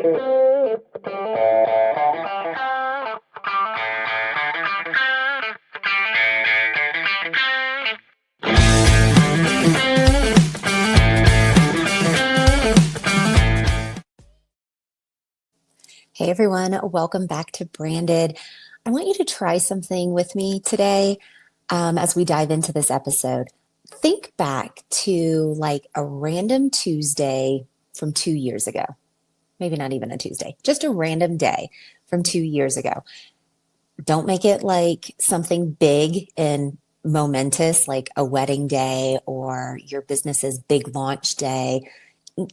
Hey everyone, welcome back to Branded. I want you to try something with me today as we dive into this episode. Think back to like a random Tuesday from 2 years ago. Maybe not even a Tuesday, just a random day from 2 years ago. Don't make it like something big and momentous, like a wedding day or your business's big launch day.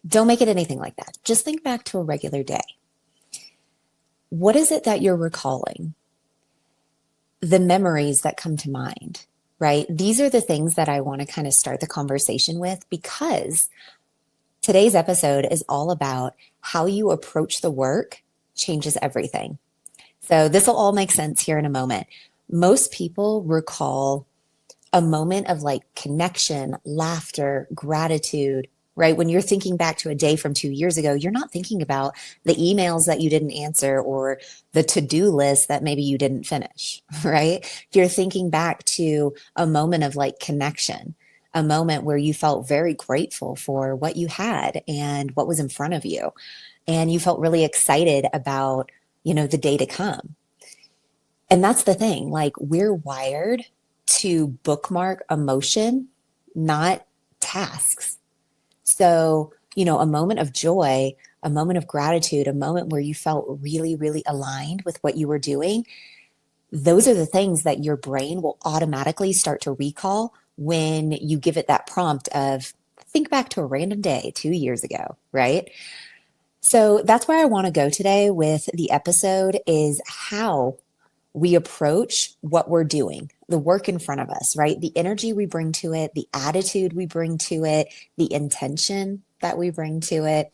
Don't make it anything like that. Just think back to a regular day. What is it that you're recalling? The memories that come to mind, right? These are the things that I want to kind of start the conversation with, because today's episode is all about how you approach the work changes everything. So this will all make sense here in a moment. Most people recall a moment of like connection, laughter, gratitude, right? When you're thinking back to a day from 2 years ago, you're not thinking about the emails that you didn't answer or the to-do list that maybe you didn't finish, right? You're thinking back to a moment of like connection, a moment where you felt very grateful for what you had and what was in front of you. And you felt really excited about, the day to come. And that's the thing, like we're wired to bookmark emotion, not tasks. So, a moment of joy, a moment of gratitude, a moment where you felt really, really aligned with what you were doing, those are the things that your brain will automatically start to recall when you give it that prompt of think back to a random day 2 years ago, right? So that's where I want to go today with the episode, is how we approach what we're doing, the work in front of us, right? The energy we bring to it, the attitude we bring to it, the intention that we bring to it.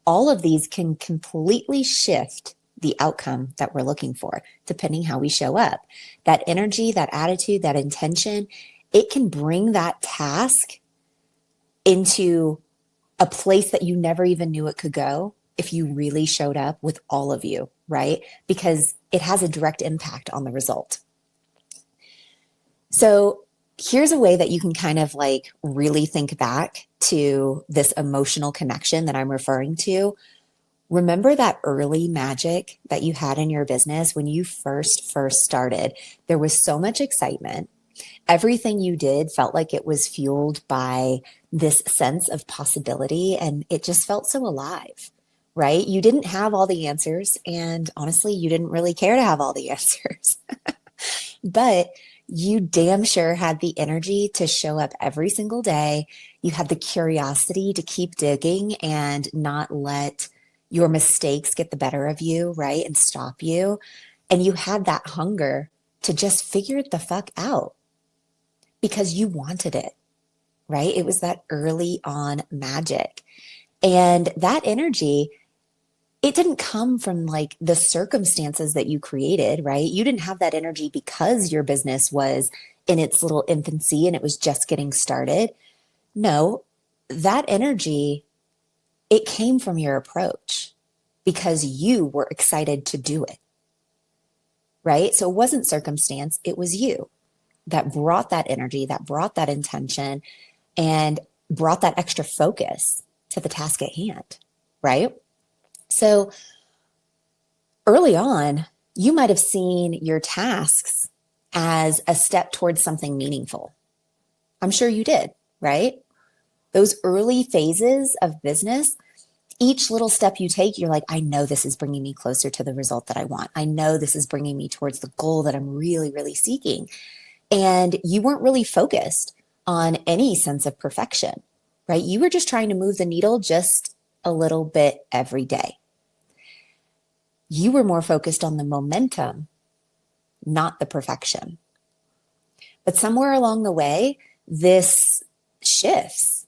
All of these can completely shift the outcome that we're looking for, depending how we show up. That energy, that attitude, that intention, it can bring that task into a place that you never even knew it could go if you really showed up with all of you, right? Because it has a direct impact on the result. So here's a way that you can kind of like really think back to this emotional connection that I'm referring to. Remember that early magic that you had in your business when you first started. There was so much excitement. Everything you did felt like it was fueled by this sense of possibility, and it just felt so alive, right? You didn't have all the answers, and honestly, you didn't really care to have all the answers. But you damn sure had the energy to show up every single day. You had the curiosity to keep digging and not let your mistakes get the better of you, right? And stop you. And you had that hunger to just figure it the fuck out because you wanted it, right? It was that early on magic. And that energy, it didn't come from like the circumstances that you created, right? You didn't have that energy because your business was in its little infancy and it was just getting started. No, that energy, it came from your approach because you were excited to do it, right? So it wasn't circumstance, it was you that brought that energy, that brought that intention, and brought that extra focus to the task at hand, right? So early on, you might have seen your tasks as a step towards something meaningful. I'm sure you did, right? Those early phases of business, each little step you take, you're like, I know this is bringing me closer to the result that I want. I know this is bringing me towards the goal that I'm really, really seeking. And you weren't really focused on any sense of perfection, right? You were just trying to move the needle just a little bit every day. You were more focused on the momentum, not the perfection. But somewhere along the way, this shifts.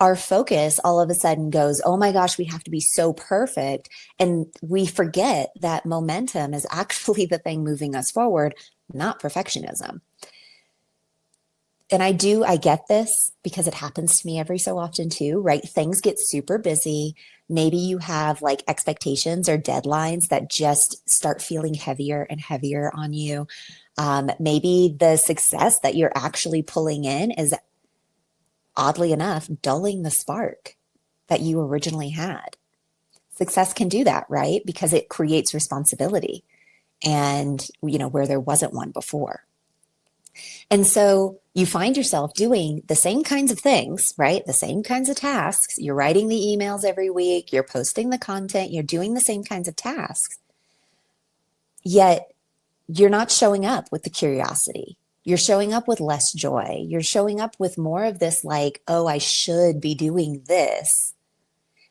Our focus all of a sudden goes, oh my gosh, we have to be so perfect. And we forget that momentum is actually the thing moving us forward, not perfectionism. And I get this because it happens to me every so often too, right? Things get super busy. Maybe you have like expectations or deadlines that just start feeling heavier and heavier on you. Maybe the success that you're actually pulling in is, oddly enough, dulling the spark that you originally had. Success can do that, right? Because it creates responsibility and, where there wasn't one before. And so you find yourself doing the same kinds of things, right? The same kinds of tasks. You're writing the emails every week, you're posting the content, you're doing the same kinds of tasks. Yet you're not showing up with the curiosity. You're showing up with less joy. You're showing up with more of this like, oh, I should be doing this,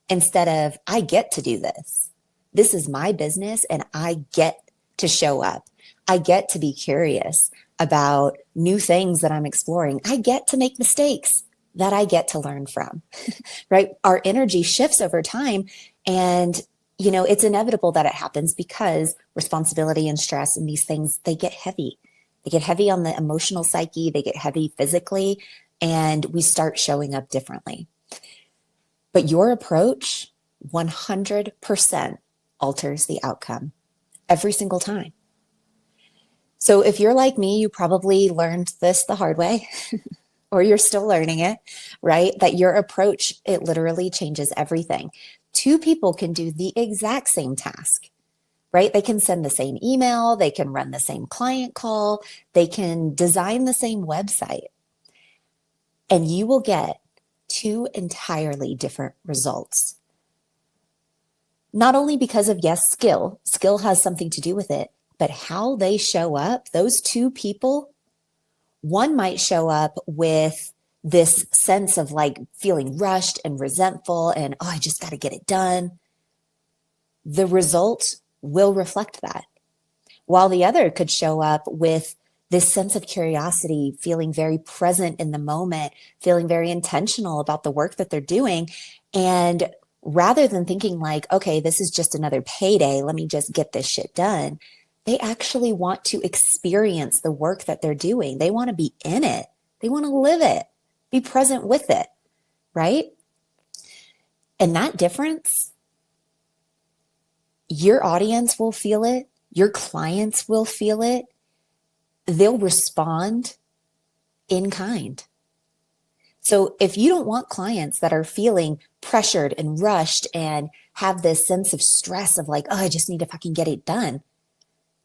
instead of, I get to do this. This is my business and I get to show up. I get to be curious about new things that I'm exploring. I get to make mistakes that I get to learn from, right? Our energy shifts over time, and it's inevitable that it happens because responsibility and stress and these things, they get heavy. They get heavy on the emotional psyche, they get heavy physically, and we start showing up differently. But your approach 100% alters the outcome every single time. So if you're like me, you probably learned this the hard way, or you're still learning it, right? That your approach, it literally changes everything. Two people can do the exact same task, right? They can send the same email, they can run the same client call, they can design the same website, and you will get two entirely different results. Not only because of, yes, skill has something to do with it, but how they show up. Those two people, one might show up with this sense of like feeling rushed and resentful and, oh, I just got to get it done. The result will reflect that. While the other could show up with this sense of curiosity, feeling very present in the moment, feeling very intentional about the work that they're doing. And rather than thinking like, okay, this is just another payday, let me just get this shit done, they actually want to experience the work that they're doing. They want to be in it. They want to live it, be present with it, right? And that difference, your audience will feel it. Your clients will feel it. They'll respond in kind. So if you don't want clients that are feeling pressured and rushed and have this sense of stress of like, oh, I just need to fucking get it done,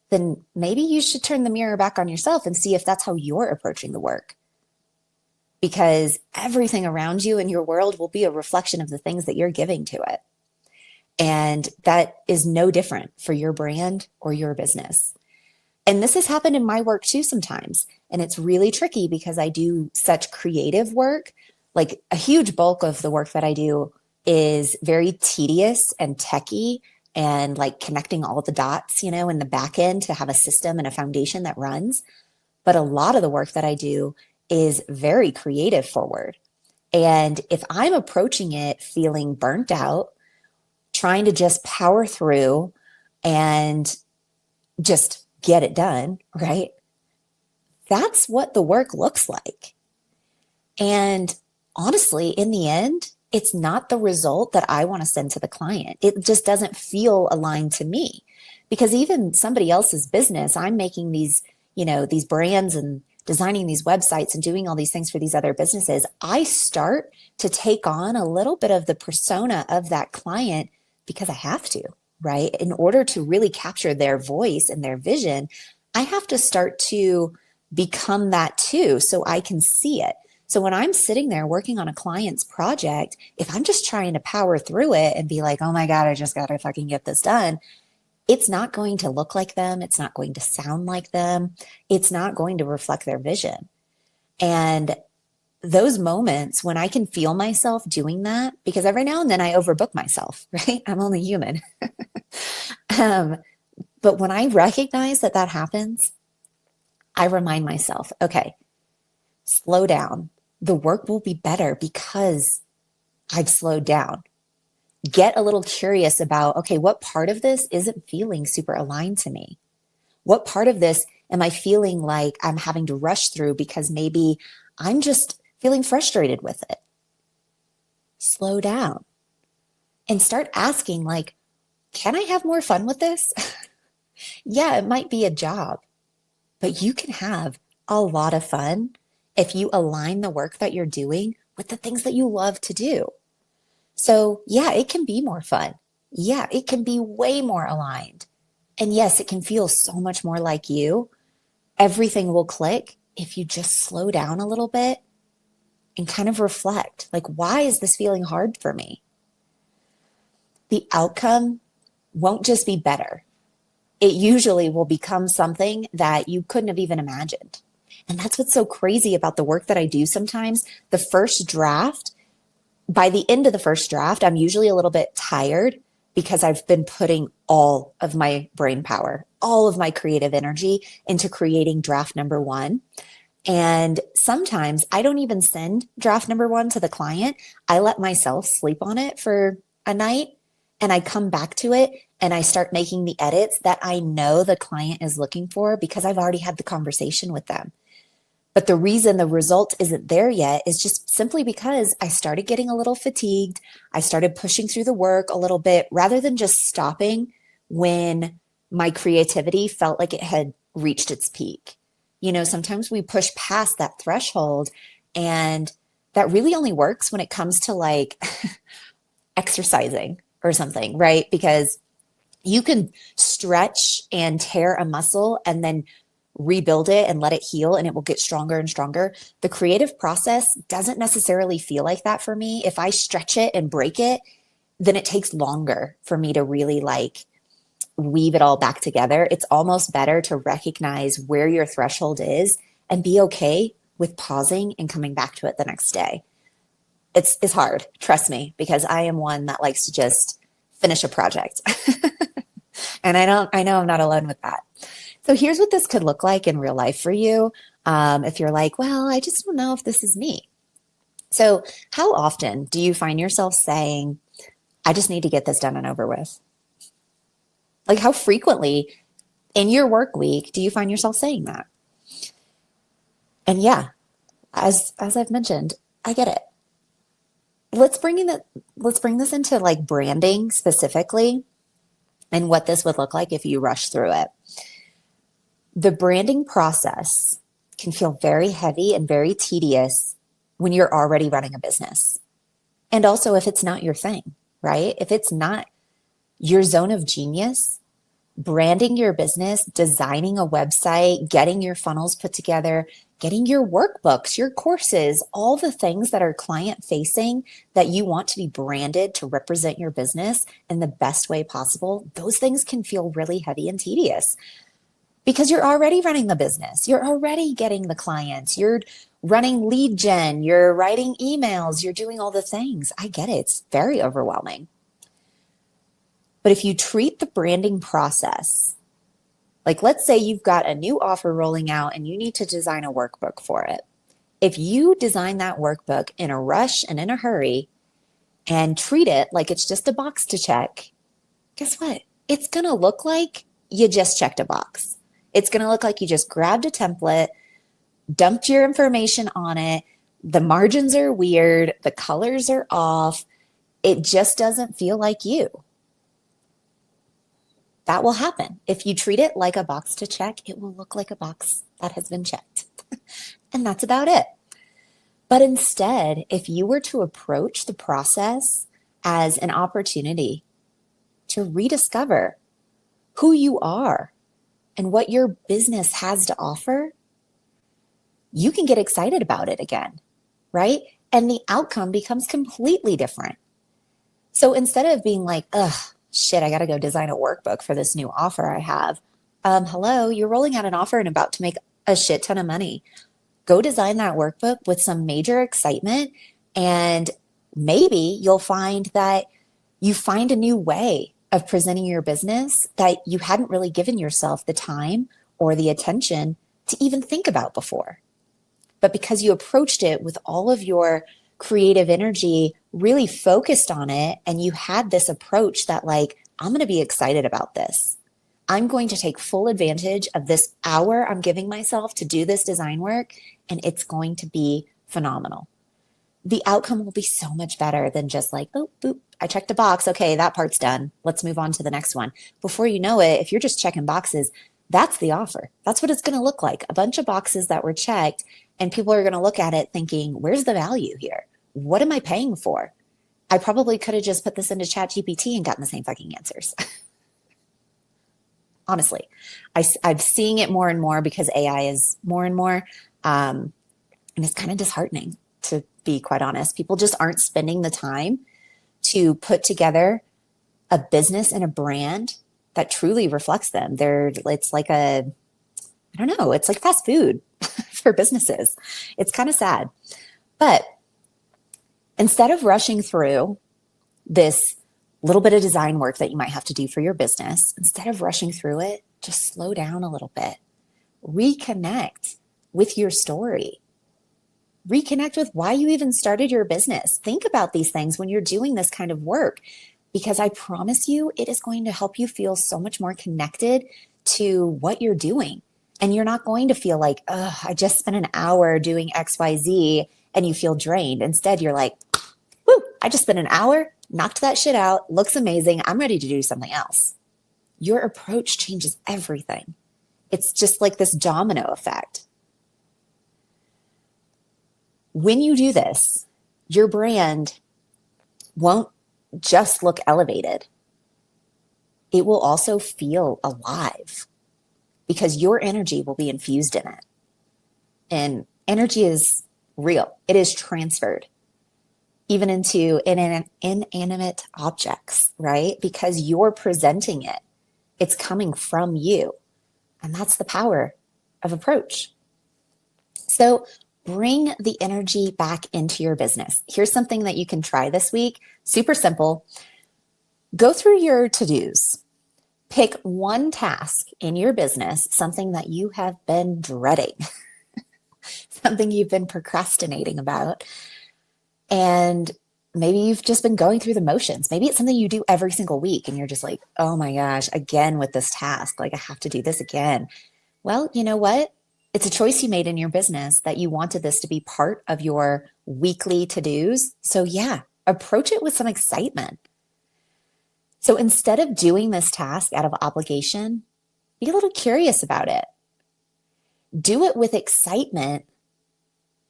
then maybe you should turn the mirror back on yourself and see if that's how you're approaching the work. Because everything around you in your world will be a reflection of the things that you're giving to it. And that is no different for your brand or your business. And this has happened in my work too sometimes. And it's really tricky because I do such creative work. Like a huge bulk of the work that I do is very tedious and techy and like connecting all the dots, in the back end to have a system and a foundation that runs. But a lot of the work that I do is very creative forward. And if I'm approaching it feeling burnt out, trying to just power through and just get it done, right? That's what the work looks like. And honestly, in the end, it's not the result that I want to send to the client. It just doesn't feel aligned to me, because even somebody else's business, I'm making these, these brands and designing these websites and doing all these things for these other businesses. I start to take on a little bit of the persona of that client because I have to, right? In order to really capture their voice and their vision, I have to start to become that too, so I can see it. So when I'm sitting there working on a client's project, if I'm just trying to power through it and be like, oh my God, I just got to fucking get this done, it's not going to look like them. It's not going to sound like them. It's not going to reflect their vision. And those moments when I can feel myself doing that, because every now and then I overbook myself, right? I'm only human. But when I recognize that that happens, I remind myself, okay, slow down. The work will be better because I've slowed down. Get a little curious about, okay, what part of this isn't feeling super aligned to me? What part of this am I feeling like I'm having to rush through because maybe I'm just feeling frustrated with it? Slow down. and start asking, like, can I have more fun with this? Yeah, it might be a job, but you can have a lot of fun if you align the work that you're doing with the things that you love to do. So, yeah, it can be more fun. Yeah, it can be way more aligned. And yes, it can feel so much more like you. Everything will click if you just slow down a little bit and kind of reflect, like, why is this feeling hard for me? The outcome won't just be better. It usually will become something that you couldn't have even imagined. And that's what's so crazy about the work that I do sometimes. The first draft, by the end of the first draft, I'm usually a little bit tired because I've been putting all of my brain power, all of my creative energy into creating draft number one. And sometimes I don't even send draft number one to the client. I let myself sleep on it for a night and I come back to it and I start making the edits that I know the client is looking for because I've already had the conversation with them. But the reason the result isn't there yet is just simply because I started getting a little fatigued. I started pushing through the work a little bit rather than just stopping when my creativity felt like it had reached its peak. You know, sometimes we push past that threshold, and that really only works when it comes to like exercising or something, right? Because you can stretch and tear a muscle and then rebuild it and let it heal and it will get stronger and stronger. The creative process doesn't necessarily feel like that for me. If I stretch it and break it, then it takes longer for me to really like weave it all back together. It's almost better to recognize where your threshold is and be okay with pausing and coming back to it the next day. It's hard, trust me, because I am one that likes to just finish a project. And I know I'm not alone with that. So here's what this could look like in real life for you. If you're like, well, I just don't know if this is me. So how often do you find yourself saying, I just need to get this done and over with? Like how frequently in your work week do you find yourself saying that? And yeah, as I've mentioned, I get it. Let's bring this into like branding specifically and what this would look like if you rush through it. The branding process can feel very heavy and very tedious when you're already running a business. And also if it's not your thing, right? If it's not your zone of genius, branding your business, designing a website, getting your funnels put together, getting your workbooks, your courses, all the things that are client facing that you want to be branded to represent your business in the best way possible, those things can feel really heavy and tedious because you're already running the business. You're already getting the clients. You're running lead gen. You're writing emails. You're doing all the things. I get it. It's very overwhelming. But if you treat the branding process, like let's say you've got a new offer rolling out and you need to design a workbook for it. If you design that workbook in a rush and in a hurry and treat it like it's just a box to check, guess what? It's going to look like you just checked a box. It's going to look like you just grabbed a template, dumped your information on it. The margins are weird. The colors are off. It just doesn't feel like you. That will happen. If you treat it like a box to check, it will look like a box that has been checked. And that's about it. But instead, if you were to approach the process as an opportunity to rediscover who you are and what your business has to offer, you can get excited about it again, right? And the outcome becomes completely different. So instead of being like, ugh, shit, I got to go design a workbook for this new offer I have. Hello, you're rolling out an offer and about to make a shit ton of money. Go design that workbook with some major excitement, and maybe you'll find that you find a new way of presenting your business that you hadn't really given yourself the time or the attention to even think about before. But because you approached it with all of your creative energy, really focused on it, and you had this approach that like, I'm going to be excited about this. I'm going to take full advantage of this hour I'm giving myself to do this design work, and it's going to be phenomenal. the outcome will be so much better than just like, oh, boop, I checked a box. Okay, that part's done. Let's move on to the next one. Before you know it, if you're just checking boxes, that's the offer. That's what it's going to look like. A bunch of boxes that were checked, and people are going to look at it thinking, where's the value here? What am I paying for? I probably could have just put this into ChatGPT and gotten the same fucking answers. Honestly, I'm seeing it more and more because AI is more and more, and it's kind of disheartening, to be quite honest. People just aren't spending the time to put together a business and a brand that truly reflects them. It's like I don't know, it's like fast food for businesses. It's kind of sad. But instead of rushing through this little bit of design work that you might have to do for your business, instead of rushing through it, just slow down a little bit. Reconnect with your story. Reconnect with why you even started your business. Think about these things when you're doing this kind of work, because I promise you, it is going to help you feel so much more connected to what you're doing. And you're not going to feel like, oh, I just spent an hour doing XYZ and you feel drained. Instead, you're like, woo, I just spent an hour, knocked that shit out, looks amazing. I'm ready to do something else. Your approach changes everything. It's just like this domino effect. When you do this, your brand won't just look elevated. It will also feel alive because your energy will be infused in it. And energy is real. It is transferred even into inanimate objects, right? Because you're presenting it. It's coming from you. And that's the power of approach. So bring the energy back into your business. Here's something that you can try this week. Super simple. Go through your to-dos. Pick one task in your business, something that you have been dreading, something you've been procrastinating about. And maybe you've just been going through the motions. Maybe it's something you do every single week and you're just like, oh my gosh, again with this task, like I have to do this again. Well, you know what? It's a choice you made in your business that you wanted this to be part of your weekly to-dos. So yeah, approach it with some excitement. So instead of doing this task out of obligation, be a little curious about it. Do it with excitement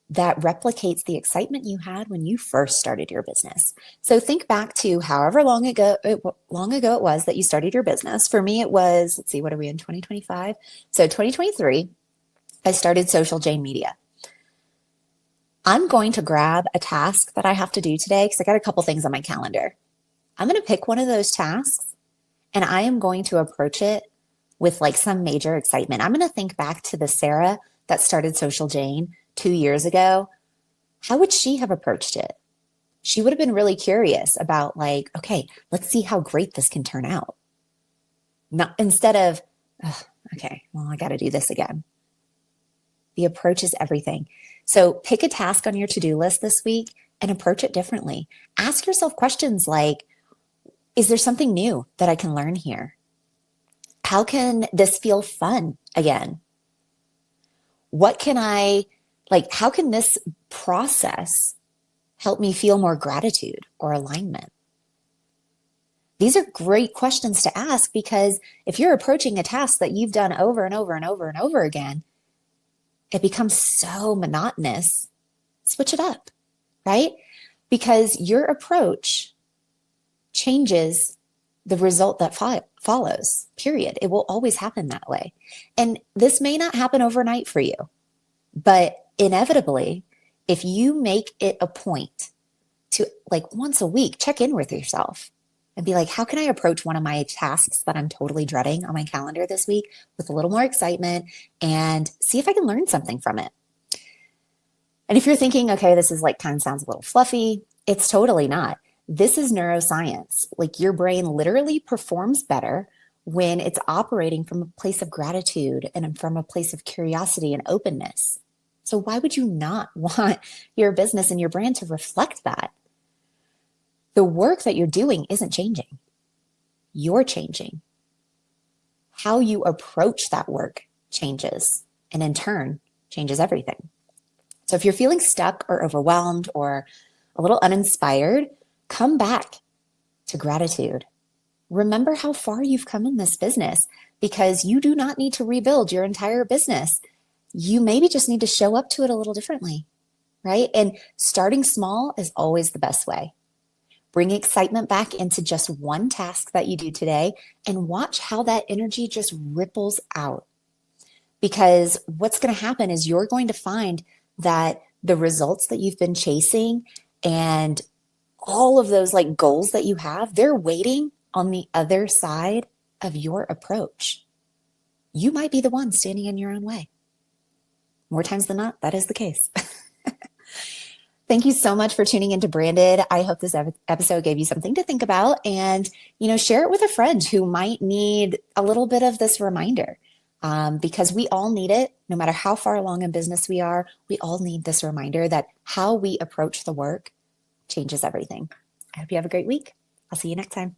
that replicates the excitement you had when you first started your business. So think back to however long ago it was that you started your business. For me, it was, let's see, what are we in, 2025? So 2023, I started Social Jane Media. I'm going to grab a task that I have to do today because I got a couple things on my calendar. I'm going to pick one of those tasks and I am going to approach it with like some major excitement. I'm going to think back to the Sarah that started Social Jane 2 years ago. How would she have approached it? She would have been really curious about like, okay, let's see how great this can turn out. Not instead of, oh, okay, well, I got to do this again. The approach is everything. So pick a task on your to-do list this week and approach it differently. Ask yourself questions like, is there something new that I can learn here? How can this feel fun again? What can how can this process help me feel more gratitude or alignment? These are great questions to ask because if you're approaching a task that you've done over and over and over and over again, it becomes so monotonous. Switch it up, right? Because your approach changes the result that follows, period. It will always happen that way. And this may not happen overnight for you, but inevitably, if you make it a point to like once a week, check in with yourself and be like, how can I approach one of my tasks that I'm totally dreading on my calendar this week with a little more excitement and see if I can learn something from it. And if you're thinking, okay, this is like kind of sounds a little fluffy, it's totally not. This is neuroscience. Like your brain literally performs better when it's operating from a place of gratitude and from a place of curiosity and openness. So why would you not want your business and your brand to reflect that? The work that you're doing isn't changing. You're changing. How you approach that work changes, and in turn, changes everything. So if you're feeling stuck or overwhelmed or a little uninspired, come back to gratitude. Remember how far you've come in this business, because you do not need to rebuild your entire business. You maybe just need to show up to it a little differently, right? And starting small is always the best way. Bring excitement back into just one task that you do today and watch how that energy just ripples out. Because what's going to happen is you're going to find that the results that you've been chasing and all of those like goals that you have, they're waiting on the other side of your approach. You might be the one standing in your own way. More times than not, that is the case. Thank you so much for tuning into Branded. I hope this episode gave you something to think about, and, share it with a friend who might need a little bit of this reminder, because we all need it. No matter how far along in business we are, we all need this reminder that how we approach the work changes everything. I hope you have a great week. I'll see you next time.